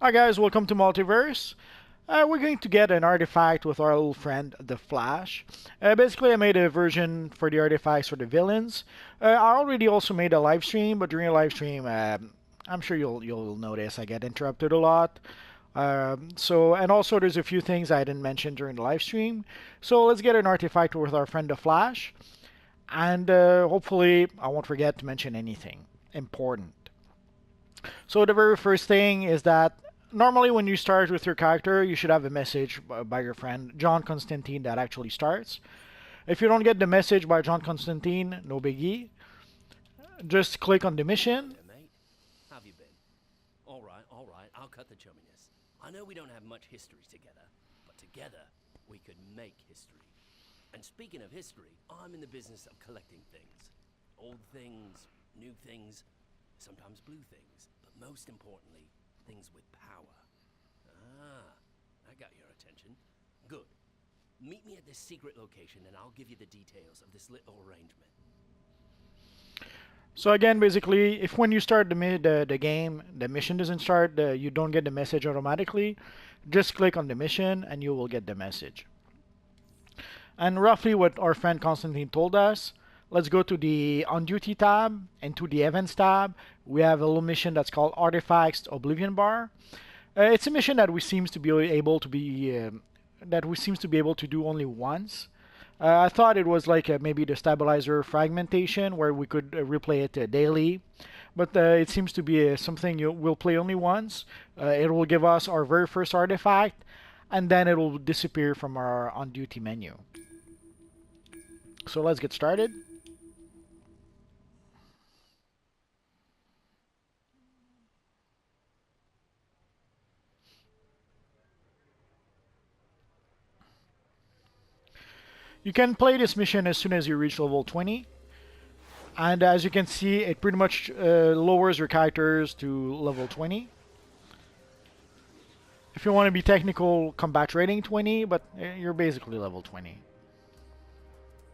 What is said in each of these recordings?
Hi guys, welcome to Multiverse. We're going to get an artifact with our little friend, the Flash. Basically, I made a version for the artifacts for the villains. I already also made a live stream, but during a live stream, I'm sure you'll notice I get interrupted a lot. And also there's a few things I didn't mention during the live stream. So let's get an artifact with our friend, the Flash, and hopefully I won't forget to mention anything important. So the very first thing is that normally when you start with your character, you should have a message by your friend John Constantine that actually starts. If you don't get the message by John Constantine, no biggie. Just click on the mission. There, mate. How have you been? All right. I'll cut the chumminess. I know we don't have much history together, but together we could make history. And speaking of history, I'm in the business of collecting things. Old things, new things, sometimes blue things, but most importantly, things with power. Ah, I got your attention. Good. Meet me at this secret location and I'll give you the details of this little arrangement. So again, basically, if when you start the game, the mission doesn't start, you don't get the message automatically, just click on the mission and you will get the message. And roughly what our friend Constantine told us, let's go to the On Duty tab and to the Events tab. We have a little mission that's called Artifacts Oblivion Bar. It's a mission that we seems to be able to do only once. I thought it was like maybe the stabilizer fragmentation where we could replay it daily, but it seems to be something you will play only once. It will give us our very first artifact, and then it will disappear from our on duty menu. So let's get started. You can play this mission as soon as you reach level 20. And as you can see, it pretty much lowers your characters to level 20. If you want to be technical, combat rating 20, but you're basically level 20.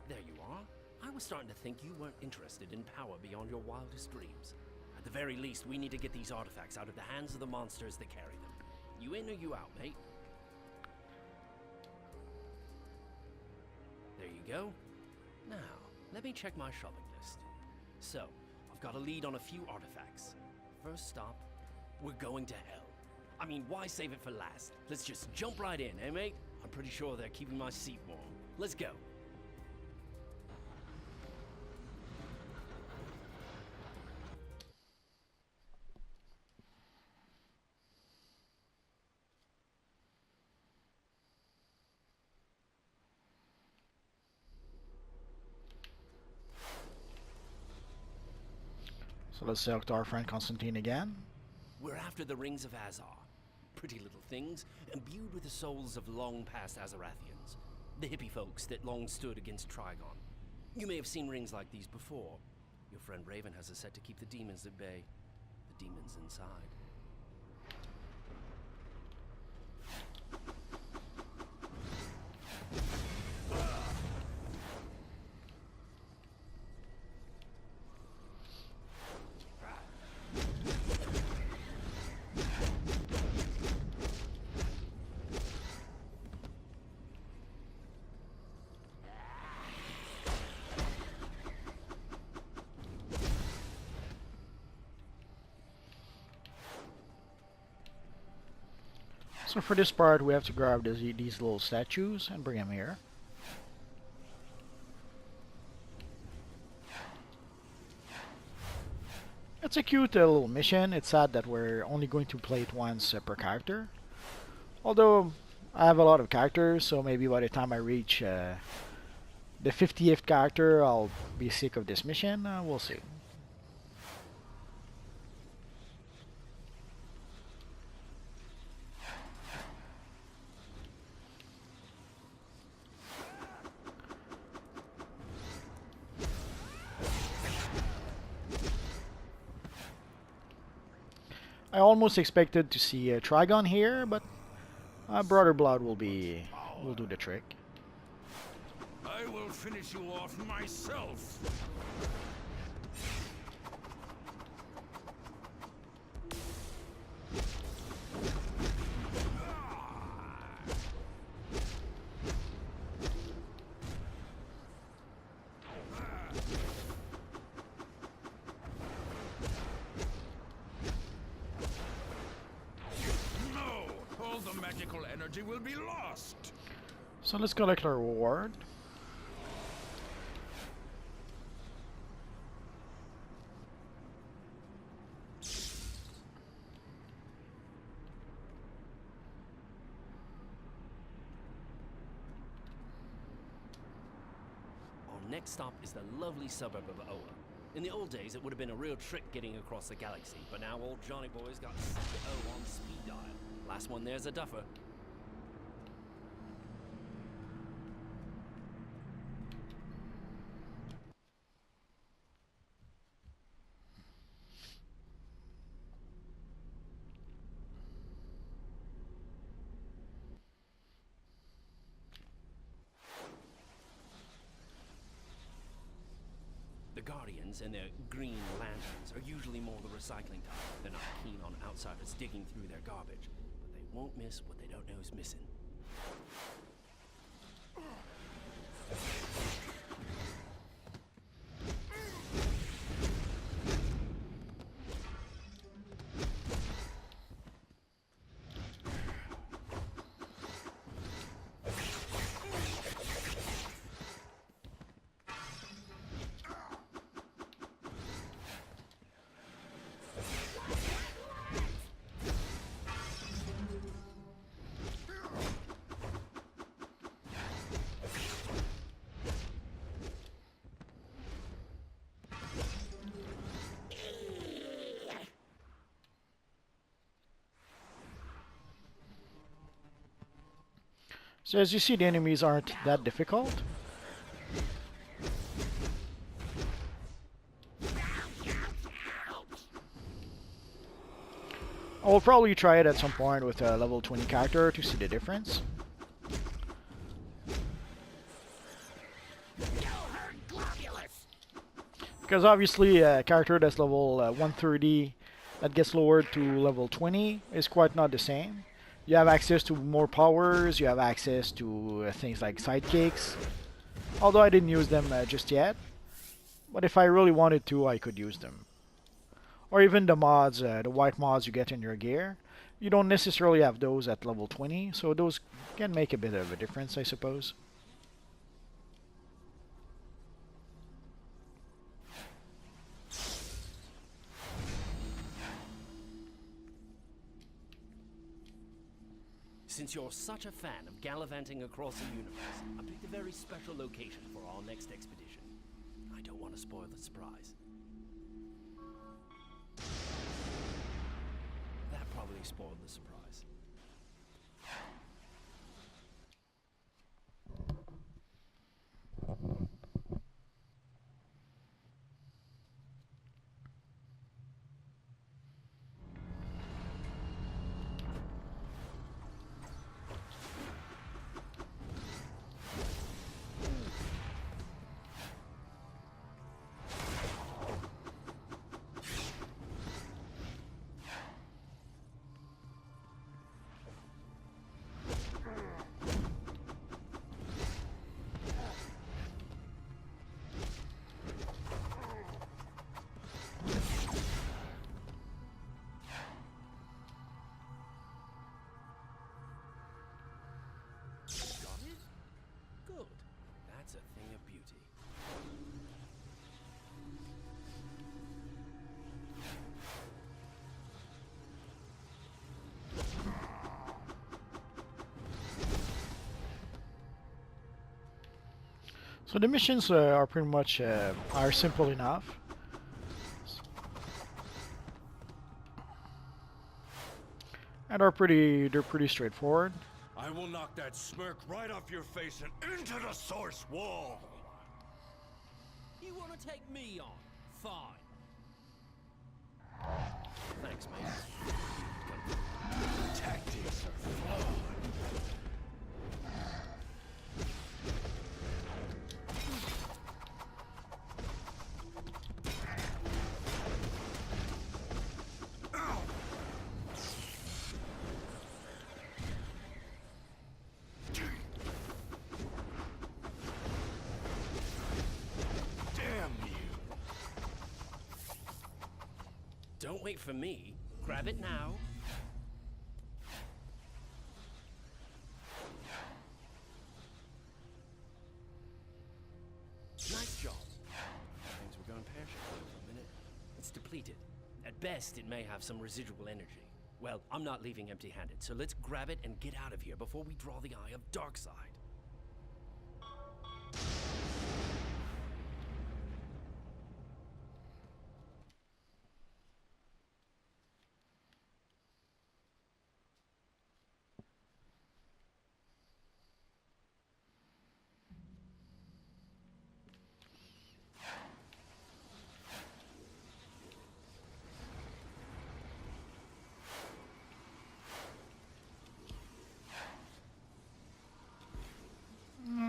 There you are. I was starting to think you weren't interested in power beyond your wildest dreams. At the very least, we need to get these artifacts out of the hands of the monsters that carry them. You in or you out, mate? There you go. Now, let me check my shopping list. So, I've got a lead on a few artifacts. First stop, we're going to hell. I mean, why save it for last? Let's just jump right in, eh, mate? I'm pretty sure they're keeping my seat warm. Let's go. So let's select our friend Constantine again. We're after the Rings of Azar. Pretty little things, imbued with the souls of long-past Azarathians. The hippie folks that long stood against Trigon. You may have seen rings like these before. Your friend Raven has a set to keep the demons at bay. The demons inside. So for this part, we have to grab these little statues and bring them here. It's a cute little mission. It's sad that we're only going to play it once per character. Although I have a lot of characters, so maybe by the time I reach the 50th character, I'll be sick of this mission. We'll see. I almost expected to see a Trigon here, but Brother Blood will do the trick. I will finish you off myself. property will be lost. So let's collect our reward. Our next stop is the lovely suburb of Oa. In the old days, it would have been a real trick getting across the galaxy, but now old Johnny Boy's got O on speed dial. Last one there's a duffer. The Guardians and their green lanterns are usually more the recycling type. They're not keen on outsiders digging through their garbage, but they won't miss what they don't know is missing. So as you see, the enemies aren't that difficult. I will probably try it at some point with a level 20 character to see the difference. Because obviously a character that's level 130 that gets lowered to level 20 is quite not the same. You have access to more powers, you have access to things like sidekicks. Although I didn't use them just yet. But if I really wanted to, I could use them. Or even the mods, the white mods you get in your gear. You don't necessarily have those at level 20, so those can make a bit of a difference, I suppose. Since you're such a fan of gallivanting across the universe, I picked a very special location for our next expedition. I don't want to spoil the surprise. That probably spoiled the surprise. That's a thing of beauty. So the missions are pretty much are simple enough. And they're pretty straightforward. I will knock that smirk right off your face and into the source wall. You want to take me on? Fine. Thanks, mate. Tactics are flawed. Don't wait for me. Grab it now. it may have some residual energy. Well, I'm not leaving empty-handed, so let's grab it and get out of here before we draw the eye of Darkseid.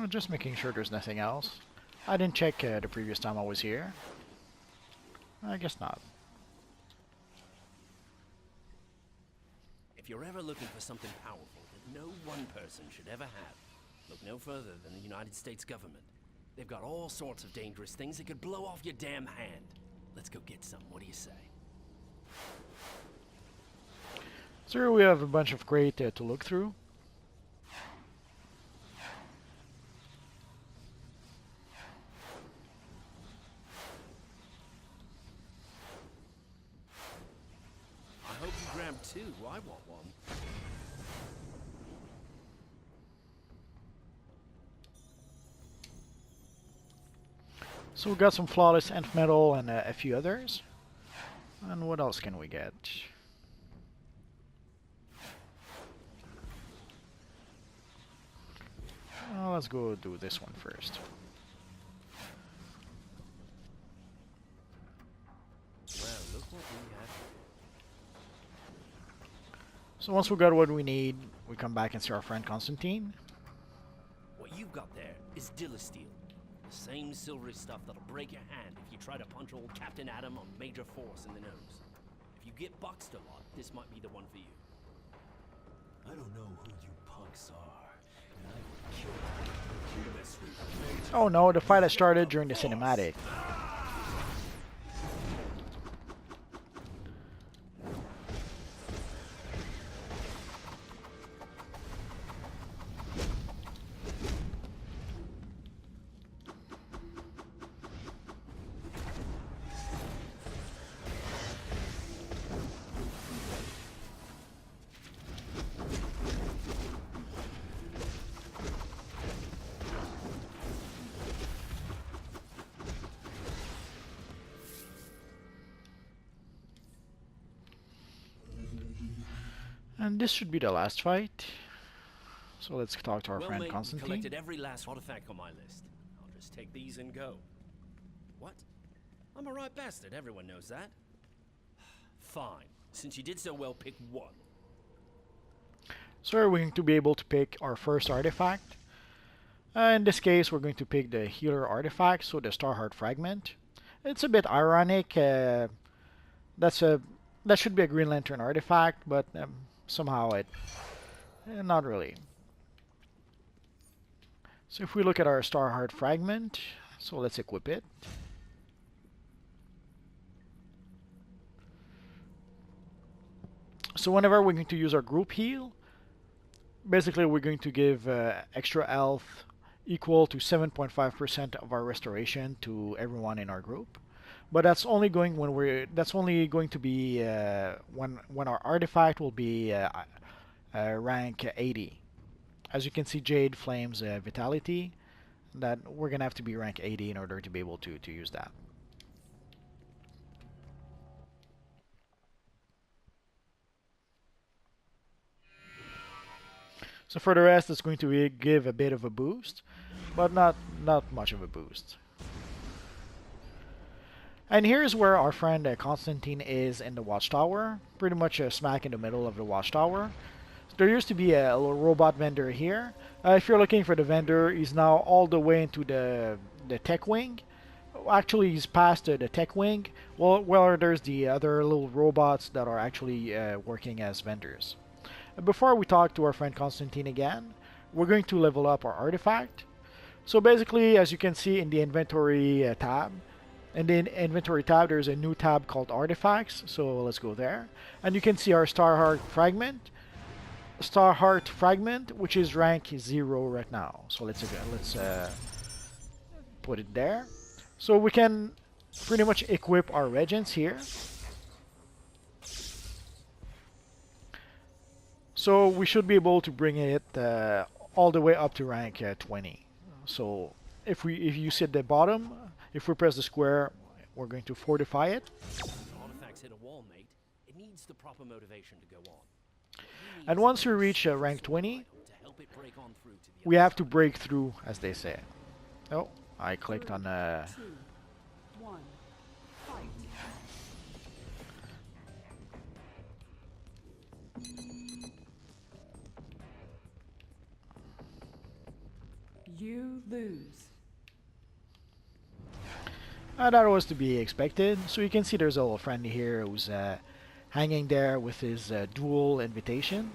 Just making sure there's nothing else. I didn't check the previous time I was here. I guess not. If you're ever looking for something powerful that no one person should ever have, look no further than the United States government. They've got all sorts of dangerous things that could blow off your damn hand. Let's go get some. What do you say? So here we have a bunch of crate to look through. I hope you grabbed two. I want one. So we got some flawless nth metal and a few others. And what else can we get? Let's go do this one first. Well, look what we have. So once we got what we need, we come back and see our friend Constantine. What you've got there is Dilasteel. The same silvery stuff that'll break your hand if you try to punch old Captain Atom on Major Force in the nose. If you get boxed a lot, this might be the one for you. I don't know who you punks are, and I will kill you. You mess with me. Oh no, the fight has started during the cinematic. And this should be the last fight. So let's talk to our Well, friend mate, we Constantine. collected every last artifact on my list. I'll just take these and go. What? I'm a right bastard, everyone knows that. Fine. Since you did so well, pick one. So we're going to be able to pick our first artifact. In this case, we're going to pick the healer artifact, so the Starheart Fragment. It's a bit ironic. That should be a Green Lantern artifact, but somehow not really. So if we look at our Starheart Fragment, so let's equip it. So whenever we're going to use our group heal, basically we're going to give extra health equal to 7.5% of our restoration to everyone in our group. But that's only going to be when our artifact will be rank 80. As you can see, Jade, Flames, Vitality, that we're gonna have to be rank 80 in order to be able to use that. So for the rest, it's going to give a bit of a boost, but not much of a boost. And here's where our friend Constantine is in the watchtower, pretty much smack in the middle of the watchtower. There used to be a little robot vendor here. If you're looking for the vendor, he's now all the way into the tech wing. Actually, he's past the tech wing. Well, where there's the other little robots that are actually working as vendors. Before we talk to our friend Constantine again, we're going to level up our artifact. So basically, as you can see in the inventory tab, in the inventory tab, there's a new tab called Artifacts. So let's go there. And you can see our Starheart Fragment, which is rank 0 right now. So let's put it there. So we can pretty much equip our regents here. So we should be able to bring it all the way up to rank 20. So if you sit at the bottom, if we press the square, we're going to fortify it. Artifacts hit a wall, mate. It needs the proper motivation to go on. And once we reach rank 20, To help it break on through to the we other have to break through, as they say. Oh, I clicked on 2, 1, fight. You lose. that was to be expected. So you can see there's a little friend here who's hanging there with his dual invitation.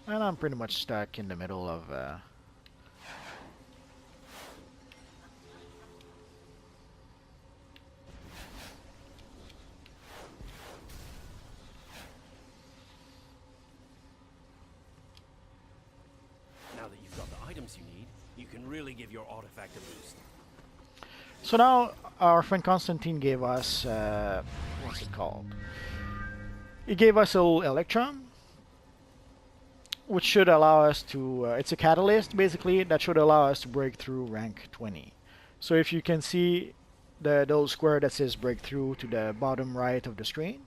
And I'm pretty much stuck in the middle of Now that you've got the items you need, you can really give your artifact a boost. So now our friend Constantine gave us what's it called? He gave us a little electron, which should allow us to. It's a catalyst basically that should allow us to break through rank 20. So if you can see the little square that says breakthrough to the bottom right of the screen.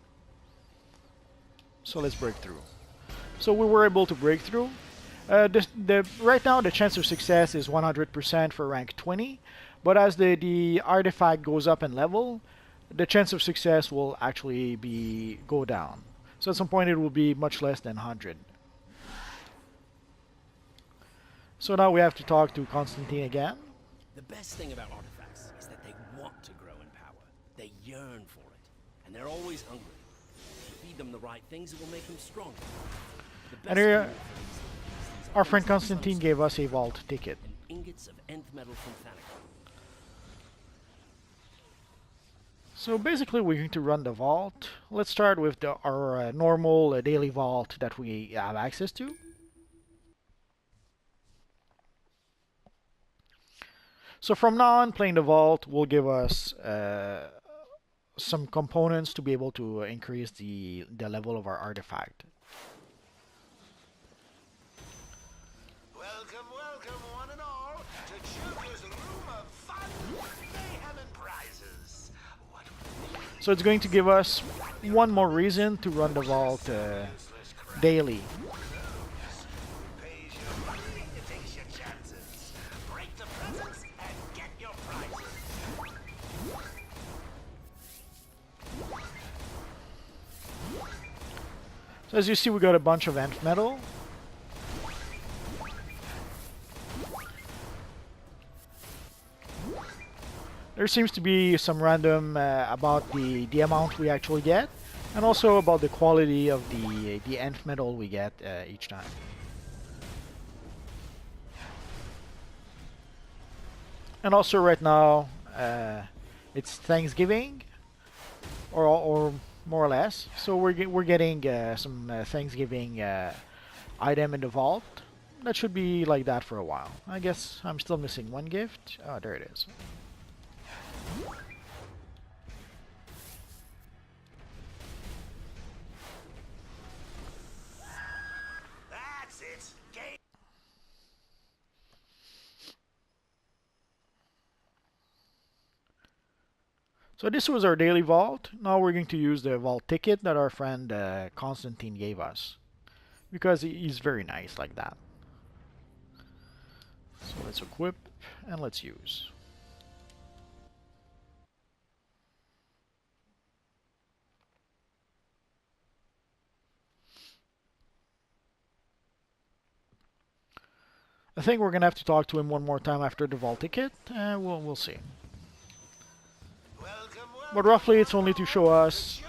So let's break through. So we were able to break through. Right now the chance of success is 100% for rank 20. But as the artifact goes up in level, the chance of success will actually go down. So at some point it will be much less than 100. So now we have to talk to Constantine again. The best thing about artifacts is that they want to grow in power. They yearn for it, and they're always hungry. If you feed them the right things, it will make them stronger. The best And here, food for these our friend items is Constantine sunstone gave us a vault ticket. and ingots of nth metal from Thanagar. So basically we're going to run the vault. Let's start with our normal daily vault that we have access to. So from now on, playing the vault will give us some components to be able to increase the level of our artifact. Welcome, welcome, one and all, to Joker's Room of Fun, Mayhem, and Prizes. What So it's going to give us one more reason to run the vault daily. pays your money, it takes your chances. Break the presents and get your prizes. So as you see, we got a bunch of nth metal. There seems to be some random about the amount we actually get, and also about the quality of the nth metal we get each time. And also right now, it's Thanksgiving, or more or less. So we're getting some Thanksgiving item in the vault. That should be like that for a while. I guess I'm still missing one gift. Oh, there it is. That's it. Game. So this was our daily vault. Now we're going to use the vault ticket that our friend Constantine gave us, because he's very nice like that. So let's equip and let's use. I think we're gonna have to talk to him one more time after the vault ticket, and we'll see. But roughly, it's only to show us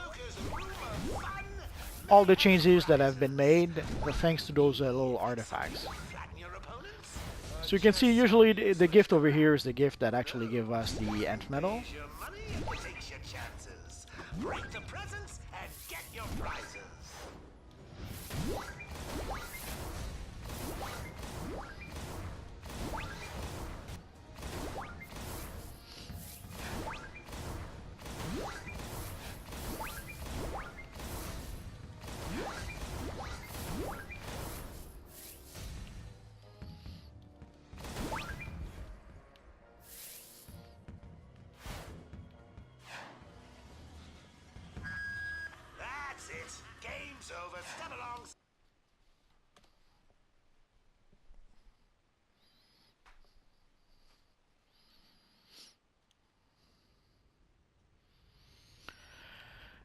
all the changes that have been made, thanks to those little artifacts. So you can see, usually the gift over here is the gift that actually give us the nth metal. Your money, it takes your chances. Break the presents and get your prizes.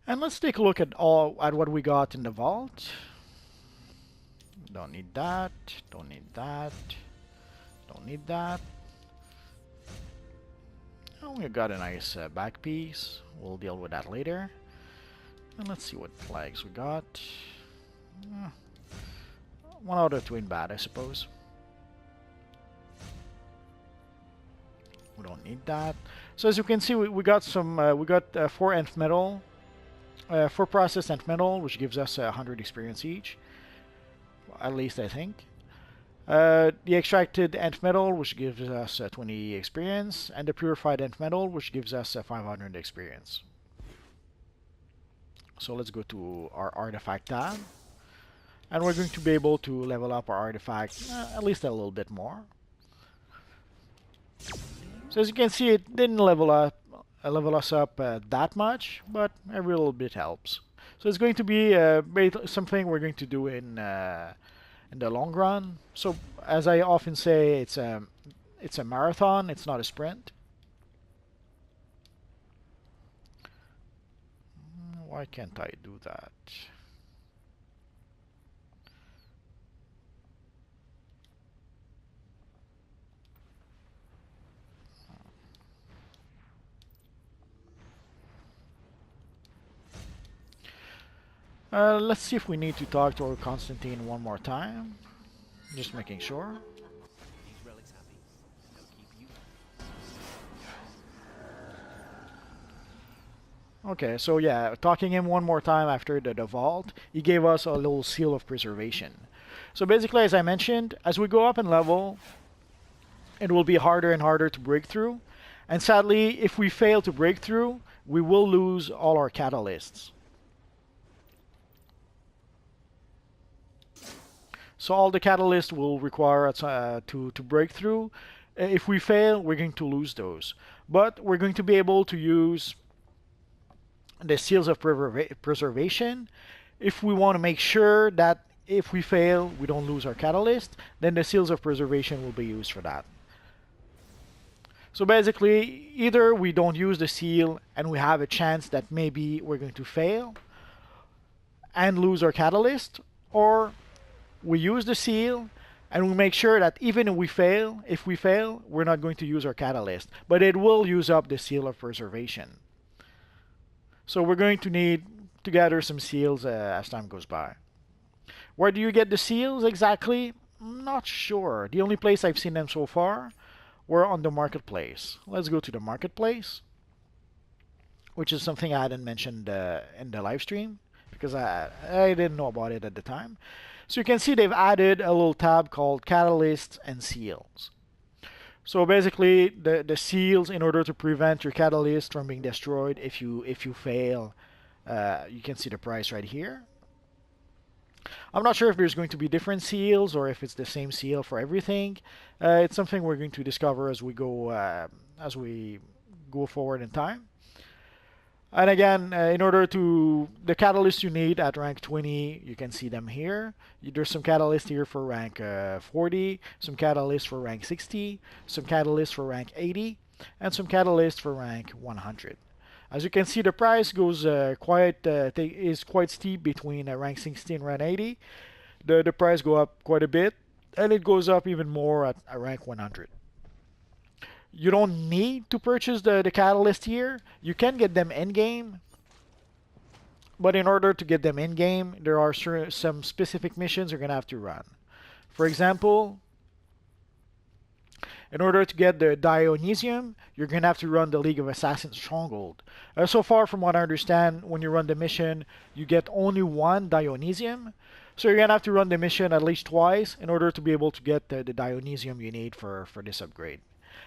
And let's take a look at what we got in the vault. Don't need that. Don't need that. Don't need that. Oh, we got a nice back piece. We'll deal with that later. And let's see what flags we got. Uh, One out of two ain't bad, I suppose. We don't need that. So as you can see, we got some. We got 4 nth metal, 4 processed nth metal, which gives us 100 experience each. At least I think. The extracted nth metal, which gives us 20 experience, and the purified nth metal, which gives us 500 experience. So let's go to our artifact tab. And we're going to be able to level up our artifact at least a little bit more. So as you can see, it didn't level us up that much, but every little bit helps. So it's going to be something we're going to do in the long run. So as I often say, it's a marathon. It's not a sprint. Why can't I do that? Let's see if we need to talk to our Constantine one more time. Just making sure. These relics happy. They'll keep you. Okay, so yeah, talking him one more time after the vault, he gave us a little seal of preservation. So basically, as I mentioned, as we go up in level, it will be harder and harder to break through. And sadly, if we fail to break through, we will lose all our catalysts. So all the catalysts will require us to break through. If we fail, we're going to lose those. But we're going to be able to use the seals of preservation. If we want to make sure that if we fail, we don't lose our catalyst, then the seals of preservation will be used for that. So basically, either we don't use the seal and we have a chance that maybe we're going to fail and lose our catalyst, or we use the seal and we make sure that even if we fail, we're not going to use our catalyst, but it will use up the seal of preservation. So we're going to need to gather some seals as time goes by. Where do you get the seals exactly? I'm not sure. The only place I've seen them so far were on the marketplace. Let's go to the marketplace, which is something I hadn't mentioned in the live stream because I didn't know about it at the time. So you can see they've added a little tab called Catalysts and Seals. So basically, the seals, in order to prevent your catalyst from being destroyed if you fail, you can see the price right here. I'm not sure if there's going to be different seals or if it's the same seal for everything. It's something we're going to discover as we go forward in time. And again, in order to the catalysts you need at rank 20, you can see them here. There's some catalysts here for rank 40, some catalysts for rank 60, some catalysts for rank 80, and some catalysts for rank 100. As you can see, the price goes is quite steep between rank 60 and rank 80. The price go up quite a bit, and it goes up even more at rank 100. You don't need to purchase the catalyst here. You can get them in-game. But in order to get them in-game, there are some specific missions you're going to have to run. For example, in order to get the Dionysium, you're going to have to run the League of Assassins Stronghold. So far, from what I understand, when you run the mission, you get only one Dionysium. So you're going to have to run the mission at least twice in order to be able to get the Dionysium you need for this upgrade.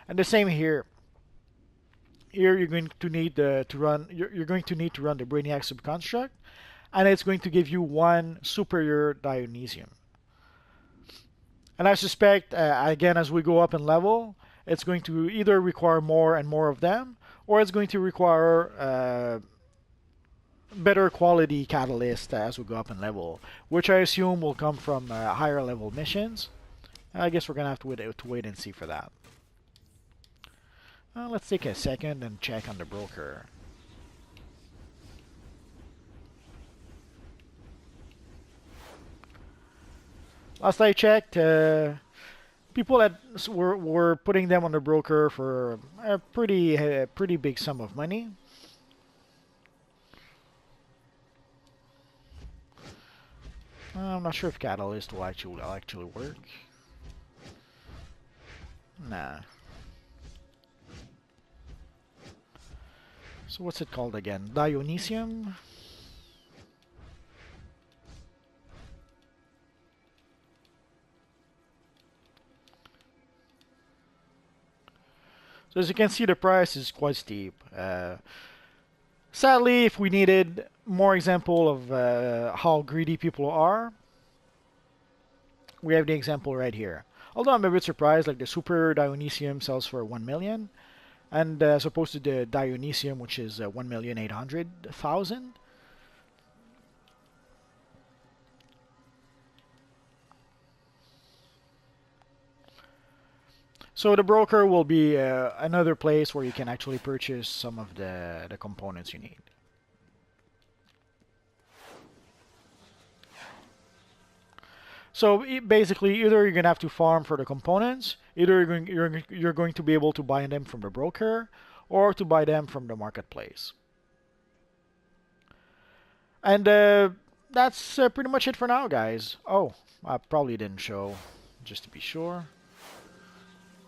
And the same here. Here you're going to need to run the Brainiac Subconstruct, and it's going to give you one superior Dionysium. And I suspect, again, as we go up in level, it's going to either require more and more of them, or it's going to require better quality catalyst as we go up in level, which I assume will come from higher level missions. I guess we're going to have to wait and see for that. Let's take a second and check on the broker. Last I checked, people that were putting them on the broker for a pretty big sum of money. I'm not sure if Catalyst will actually work. Nah. So what's it called again? Dionysium? So as you can see, the price is quite steep. Sadly, if we needed more example of how greedy people are, we have the example right here. Although I'm a bit surprised, like the Super Dionysium sells for 1 million, and as opposed to the Dionysium, which is 1,800,000. So the broker will be another place where you can actually purchase some of the components you need. So basically, either you're gonna have to farm for the components, either you're going to be able to buy them from the broker, or to buy them from the marketplace. And that's pretty much it for now, guys. Oh, I probably didn't show, just to be sure.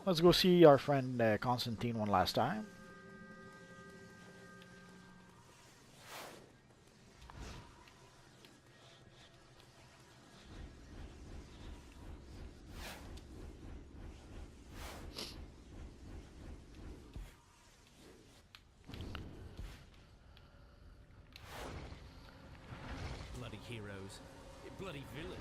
Let's go see our friend Constantine one last time. Bloody heroes. Bloody villains.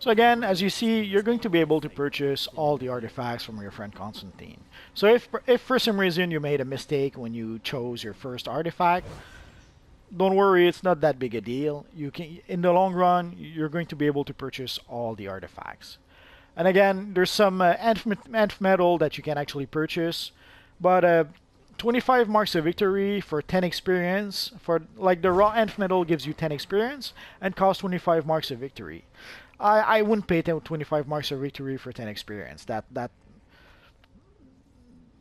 So again, as you see, you're going to be able to purchase all the artifacts from your friend Constantine. So if for some reason you made a mistake when you chose your first artifact, don't worry, it's not that big a deal. You can, in the long run, you're going to be able to purchase all the artifacts. And again, there's some nth metal that you can actually purchase, but 25 marks of victory for 10 experience. For like the raw nth metal gives you 10 experience and costs 25 marks of victory. I wouldn't pay 25 marks of victory for 10 experience.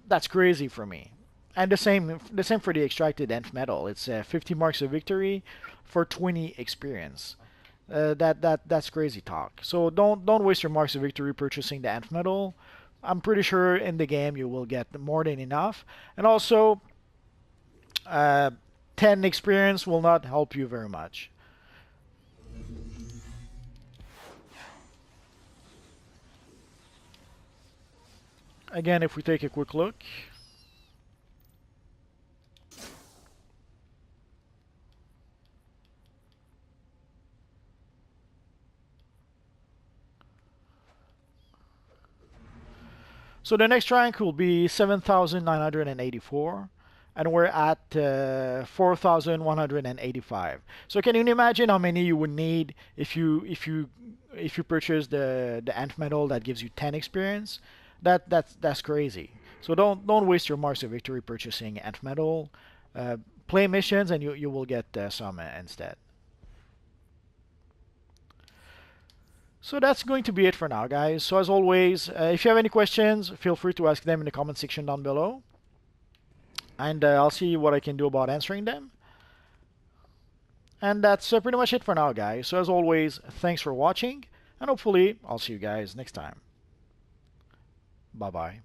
That's crazy for me. And the same for the extracted nth metal. It's 50 marks of victory for 20 experience. That's crazy talk. So don't waste your marks of victory purchasing the nth metal. I'm pretty sure in the game you will get more than enough. And also, 10 experience will not help you very much. Again, if we take a quick look. So the next rank will be 7,984, and we're at 4,185. So can you imagine how many you would need if you purchase the nth metal that gives you 10 experience? That's crazy. So don't waste your marks of victory purchasing nth metal. Play missions and you will get some instead. So that's going to be it for now, guys. So as always, if you have any questions, feel free to ask them in the comment section down below. And I'll see what I can do about answering them. And that's pretty much it for now, guys. So as always, thanks for watching. And hopefully, I'll see you guys next time. Bye-bye.